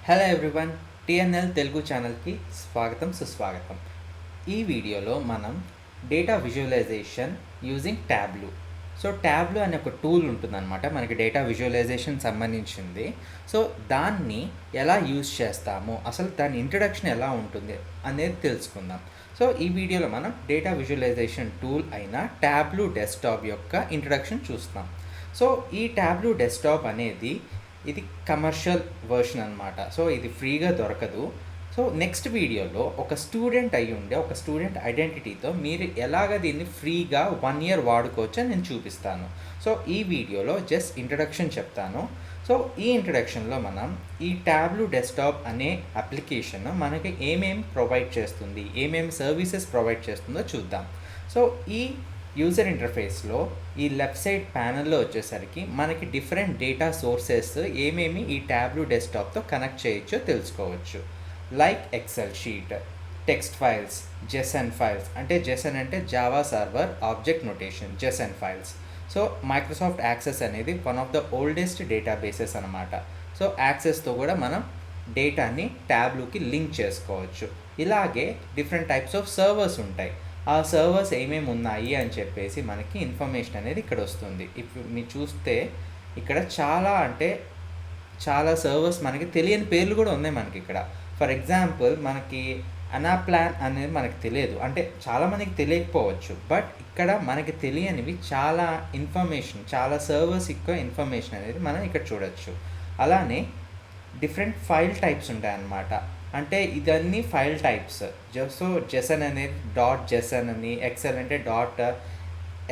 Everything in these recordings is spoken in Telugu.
హలో ఎవ్రీవన్, టిఎన్ఎల్ తెలుగు ఛానల్కి స్వాగతం సుస్వాగతం. ఈ వీడియోలో మనం data visualization using Tableau. So Tableau అనే ఒక టూల్ ఉంటుందన్నమాట, మనకి డేటా విజువలైజేషన్ సంబంధించింది. సో దాన్ని ఎలా యూజ్ చేస్తాము, అసలు దాని ఇంట్రడక్షన్ ఎలా ఉంటుంది అనేది తెలుసుకుందాం. సో ఈ వీడియోలో మనం డేటా విజువలైజేషన్ టూల్ అయిన ట్యాబ్లూ డెస్క్టాప్ యొక్క ఇంట్రడక్షన్ చూస్తాం. సో ఈ ట్యాబ్లూ డెస్క్టాప్ అనేది ఇది కమర్షియల్ వర్షన్ అనమాట. సో ఇది ఫ్రీగా దొరకదు. సో నెక్స్ట్ వీడియోలో ఒక స్టూడెంట్ అయి ఉండే ఒక స్టూడెంట్ ఐడెంటిటీతో మీరు ఎలాగ దీన్ని ఫ్రీగా 1 ఇయర్ వాడుకోవచ్చు అని నేను చూపిస్తాను. సో ఈ వీడియోలో జస్ట్ ఇంట్రడక్షన్ చెప్తాను. సో ఈ ఇంట్రడక్షన్లో మనం ఈ ట్యాబ్లూ డెస్క్టాప్ అనే అప్లికేషన్ మనకి ఏమేమి ప్రొవైడ్ చేస్తుంది, ఏమేమి సర్వీసెస్ ప్రొవైడ్ చేస్తుందో చూద్దాం. సో ఈ యూజర్ ఇంటర్ఫేస్లో ఈ లెఫ్ట్ సైడ్ ప్యానల్లో వచ్చేసరికి మనకి డిఫరెంట్ డేటా సోర్సెస్ ఏమేమి ఈ ట్యాబ్లూ డెస్క్టాప్తో కనెక్ట్ చేయొచ్చో తెలుసుకోవచ్చు. Like Excel sheet, text files, JSON files, అంటే జెసన్ అంటే Java server object notation, JSON files. So Microsoft Access అనేది one of the oldest databases అనమాట. సో యాక్సెస్తో కూడా మనం డేటాని ట్యాబ్లూకి లింక్ చేసుకోవచ్చు. ఇలాగే డిఫరెంట్ టైప్స్ ఆఫ్ సర్వర్స్ ఉంటాయి. ఆ సర్వర్స్ ఏమేమి ఉన్నాయి అని చెప్పేసి మనకి ఇన్ఫర్మేషన్ అనేది ఇక్కడ వస్తుంది. ఇప్పుడు మీరు చూస్తే ఇక్కడ చాలా సర్వర్స్ మనకి తెలియని పేర్లు కూడా ఉన్నాయి మనకి ఇక్కడ. ఫర్ ఎగ్జాంపుల్ మనకి అనాప్లాన్ అనేది మనకి తెలియదు, అంటే చాలామందికి తెలియకపోవచ్చు. బట్ ఇక్కడ మనకి తెలియనివి చాలా ఇన్ఫర్మేషన్, చాలా సర్వర్స్ యొక్క ఇన్ఫర్మేషన్ అనేది మనం ఇక్కడ చూడొచ్చు. అలానే డిఫరెంట్ ఫైల్ టైప్స్ ఉంటాయి అన్నమాట. అంటే ఇదన్నీ ఫైల్ టైప్స్. సో జెసన్ అనేది .json అని, ఎక్సెల్ అంటే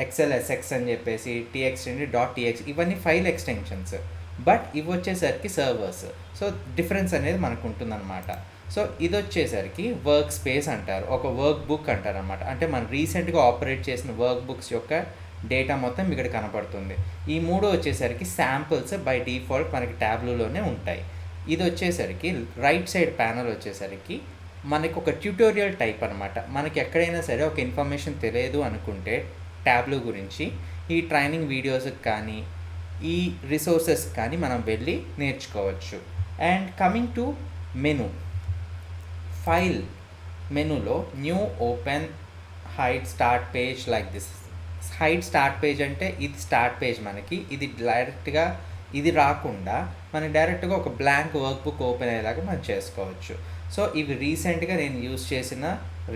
.xlsx అని చెప్పేసి, టీఎక్స్ అంటే .txt, ఇవన్నీ ఫైల్ ఎక్స్టెన్షన్స్. బట్ ఇవి వచ్చేసరికి సర్వర్స్. సో డిఫరెన్స్ అనేది మనకు ఉంటుందన్నమాట. సో ఇది వచ్చేసరికి వర్క్ స్పేస్ అంటారు, ఒక వర్క్ బుక్ అంటారు అనమాట. అంటే మనం రీసెంట్గా ఆపరేట్ చేసిన వర్క్ బుక్స్ యొక్క డేటా మొత్తం ఇక్కడ కనపడుతుంది. ఈ మూడు వచ్చేసరికి శాంపుల్స్ బై డిఫాల్ట్ మనకి ట్యాబ్లూలోనే ఉంటాయి. ఇది వచ్చేసరికి రైట్ సైడ్ ప్యానల్ వచ్చేసరికి మనకి ఒక ట్యూటోరియల్ టైప్ అనమాట. మనకి ఎక్కడైనా సరే ఒక ఇన్ఫర్మేషన్ తెలియదు అనుకుంటే ట్యాబ్లూ గురించి ఈ ట్రైనింగ్ వీడియోస్కి కానీ ఈ రిసోర్సెస్ కానీ మనం వెళ్ళి నేర్చుకోవచ్చు. And coming to menu, file మెనూలో new, open, hide, start page, like this. Hide start page అంటే ఇది స్టార్ట్ పేజ్ మనకి. ఇది డైరెక్ట్గా ఇది రాకుండా మనం డైరెక్ట్గా ఒక బ్లాంక్ వర్క్ బుక్ ఓపెన్ అయ్యేలాగా మనం చేసుకోవచ్చు. సో ఇవి రీసెంట్గా నేను యూజ్ చేసిన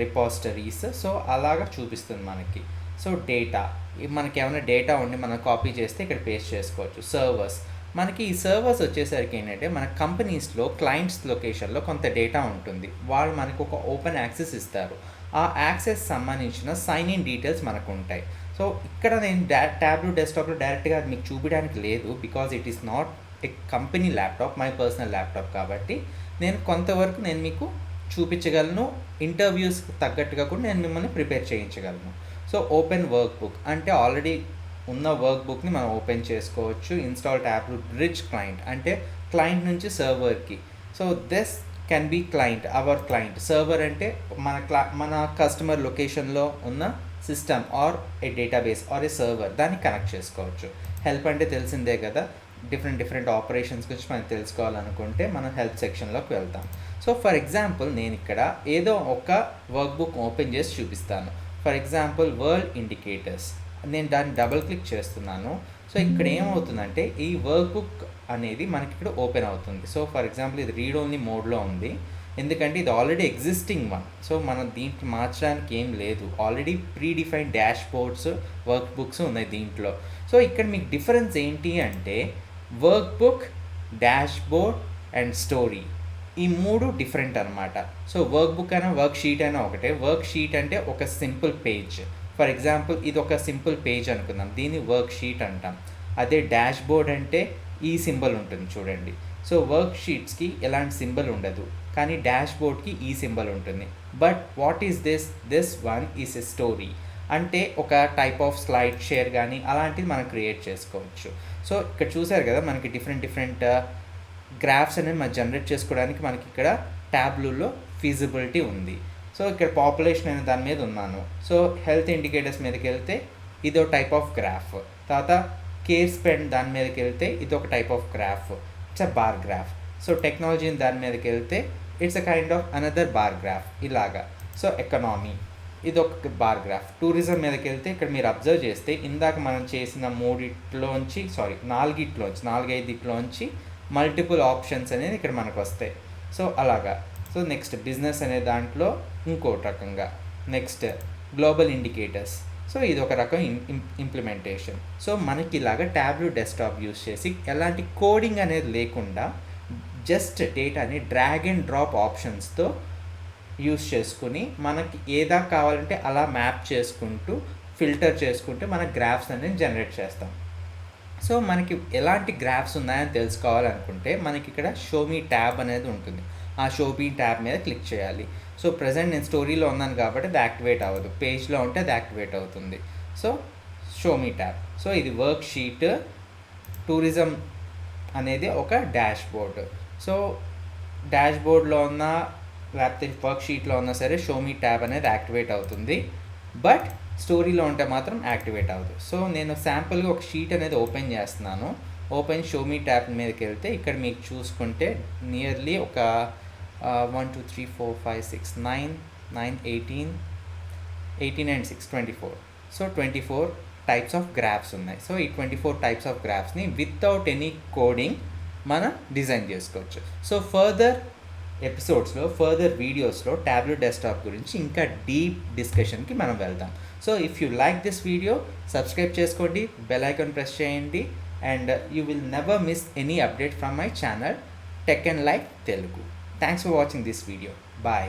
రిపాజిటరీస్. సో అలాగా చూపిస్తుంది మనకి. సో డేటా, మనకి ఏమైనా డేటా ఉండి మనం కాపీ చేస్తే ఇక్కడ పేస్ట్ చేసుకోవచ్చు. సర్వర్స్, మనకి ఈ సర్వర్స్ వచ్చేసరికి ఏంటంటే మన కంపెనీస్లో క్లయింట్స్ లొకేషన్లో కొంత డేటా ఉంటుంది. వాళ్ళు మనకు ఒక ఓపెన్ యాక్సెస్ ఇస్తారు. ఆ యాక్సెస్ సంబంధించిన సైన్ ఇన్ డీటెయిల్స్ మనకు ఉంటాయి. సో ఇక్కడ నేను ట్యాబ్లూ డెస్క్టాప్లో డైరెక్ట్గా అది మీకు చూపించడానికి లేదు, because it is not a company laptop, my personal laptop. కాబట్టి నేను కొంతవరకు నేను మీకు చూపించగలను, ఇంటర్వ్యూస్ తగ్గట్టుగా కూడా నేను మిమ్మల్ని ప్రిపేర్ చేయించగలను. సో ఓపెన్ వర్క్ బుక్ అంటే ఆల్రెడీ ఉన్న వర్క్ బుక్ని మనం ఓపెన్ చేసుకోవచ్చు. ఇన్స్టాల్ ట్యాబ్లూ రిచ్ క్లయింట్ అంటే క్లయింట్ నుంచి సర్వర్కి. So this can be client, our client. Server అంటే మన కస్టమర్ లొకేషన్లో ఉన్న system or a database or a server, దాన్ని కనెక్ట్ చేసుకోవచ్చు. హెల్ప్ అంటే తెలిసిందే కదా, డిఫరెంట్ ఆపరేషన్స్ గురించి మనం తెలుసుకోవాలనుకుంటే మనం హెల్ప్ సెక్షన్లోకి వెళ్తాం. సో ఫర్ ఎగ్జాంపుల్ నేను ఇక్కడ ఏదో ఒక వర్క్ బుక్ ఓపెన్ చేసి చూపిస్తాను. ఫర్ ఎగ్జాంపుల్ వరల్డ్ ఇండికేటర్స్, నేను దాన్ని డబుల్ క్లిక్ చేస్తున్నాను. సో ఇక్కడ ఏమవుతుందంటే ఈ వర్క్ బుక్ అనేది మనకి ఇక్కడ ఓపెన్ అవుతుంది. సో ఫర్ ఎగ్జాంపుల్ ఇది రీడ్ ఓన్లీ మోడ్లో ఉంది, ఎందుకంటే ఇది ఆల్రెడీ ఎగ్జిస్టింగ్ వన్. సో మనం దీంట్లో మార్చడానికి ఏం లేదు, already pre defined dash boards, work books ఉన్నాయి దీంట్లో. సో ఇక్కడ మీకు డిఫరెన్స్ ఏంటి అంటే work book, dash board and story, ఈ మూడు డిఫరెంట్ అనమాట. సో వర్క్ బుక్ అయినా వర్క్ షీట్ అయినా ఒకటే. వర్క్ షీట్ అంటే ఒక సింపుల్ పేజ్. ఫర్ ఎగ్జాంపుల్ ఇది ఒక సింపుల్ పేజ్ అనుకుందాం, దీన్ని వర్క్ షీట్ అంటాం. అదే డాష్ బోర్డ్ అంటే ఈ సింబల్ ఉంటుంది చూడండి. సో వర్క్ షీట్స్కి ఎలాంటి సింబల్ ఉండదు, కానీ డాష్ బోర్డ్కి ఈ సింబల్ ఉంటుంది. But what is this one is a story, అంటే ఒక టైప్ ఆఫ్ స్లైడ్ షేర్ కానీ అలాంటిది మనం క్రియేట్ చేసుకోవచ్చు. సో ఇక్కడ చూసారు కదా మనకి డిఫరెంట్ గ్రాఫ్స్ అనేది మనం జనరేట్ చేసుకోవడానికి మనకి ఇక్కడ ట్యాబ్లూలో ఫీజిబిలిటీ ఉంది. సో ఇక్కడ పాపులేషన్ అనే దాని మీద ఉన్నాను. సో హెల్త్ ఇండికేటర్స్ మీదకి వెళ్తే ఇదో టైప్ ఆఫ్ గ్రాఫ్. తర్వాత కేర్ స్పెండ్ దాని మీదకి వెళ్తే ఇది ఒక type of graph, it's a bar graph. So technology దాని మీదకి వెళ్తే it's a kind of another bar graph ఇలాగా. సో ఎకనామీ ఇది ఒక బార్ గ్రాఫ్. టూరిజం మీదకి వెళ్తే ఇక్కడ మీరు అబ్జర్వ్ చేస్తే ఇందాక మనం చేసిన నాలుగైదిట్లోంచి మల్టిపుల్ ఆప్షన్స్ అనేది ఇక్కడ మనకు వస్తాయి. సో అలాగా. సో నెక్స్ట్ బిజినెస్ అనే దాంట్లో ఇంకోటి రకంగా. Next global indicators. సో ఇది ఒక రకం ఇంప్లిమెంటేషన్. సో మనకి ఇలాగా ట్యాబ్లూ డెస్క్టాప్ యూస్ చేసి ఎలాంటి కోడింగ్ అనేది లేకుండా జస్ట్ డేటాని డ్రాగ్ అండ్ డ్రాప్ ఆప్షన్స్తో యూస్ చేసుకుని మనకి ఏదా కావాలంటే అలా మ్యాప్ చేసుకుంటూ ఫిల్టర్ చేసుకుంటూ మన గ్రాఫ్స్ అనేది జనరేట్ చేస్తాం. సో మనకి ఎలాంటి గ్రాఫ్స్ ఉన్నాయని తెలుసుకోవాలనుకుంటే మనకి ఇక్కడ షోమీ ట్యాబ్ అనేది ఉంటుంది. ఆ షోమీ ట్యాబ్ మీద క్లిక్ చేయాలి. సో ప్రజెంట్ నేను స్టోరీలో ఉన్నాను కాబట్టి అది యాక్టివేట్ అవ్వదు, పేజ్లో ఉంటే అది యాక్టివేట్ అవుతుంది. So Xiaomi tab. సో ఇది వర్క్ షీట్ టూరిజం అనేది ఒక డాష్ బోర్డ్. సో డాష్ బోర్డ్లో ఉన్న లేకపోతే వర్క్ షీట్లో ఉన్నా సరే షోమీ ట్యాబ్ అనేది యాక్టివేట్ అవుతుంది, బట్ స్టోరీలో ఉంటే మాత్రం యాక్టివేట్ అవ్వదు. సో నేను శాంపుల్గా ఒక షీట్ అనేది ఓపెన్ చేస్తున్నాను. ఓపెన్ షోమీ ట్యాబ్ మీదకి వెళ్తే ఇక్కడ మీకు చూసుకుంటే నియర్లీ ఒక 1 2 3 4 5 6 9 9 18 and 6 24. So 24 types of graphs ఉన్నాయి. సో ఈ 24 టైప్స్ ఆఫ్ గ్రాఫ్స్ని వితౌట్ ఎనీ కోడింగ్ మనం డిజైన్ చేసుకోవచ్చు. సో ఫర్దర్ ఎపిసోడ్స్లో ఫర్దర్ వీడియోస్లో ట్యాబ్లెట్ డెస్క్టాప్ గురించి ఇంకా డీప్ డిస్కషన్కి మనం వెళ్దాం. So if you like this video subscribe చేసుకోండి, బెల్ ఐకాన్ ప్రెస్ చేయండి, and you will never miss any update from my channel tech and like Telugu. Thanks for watching this video. Bye.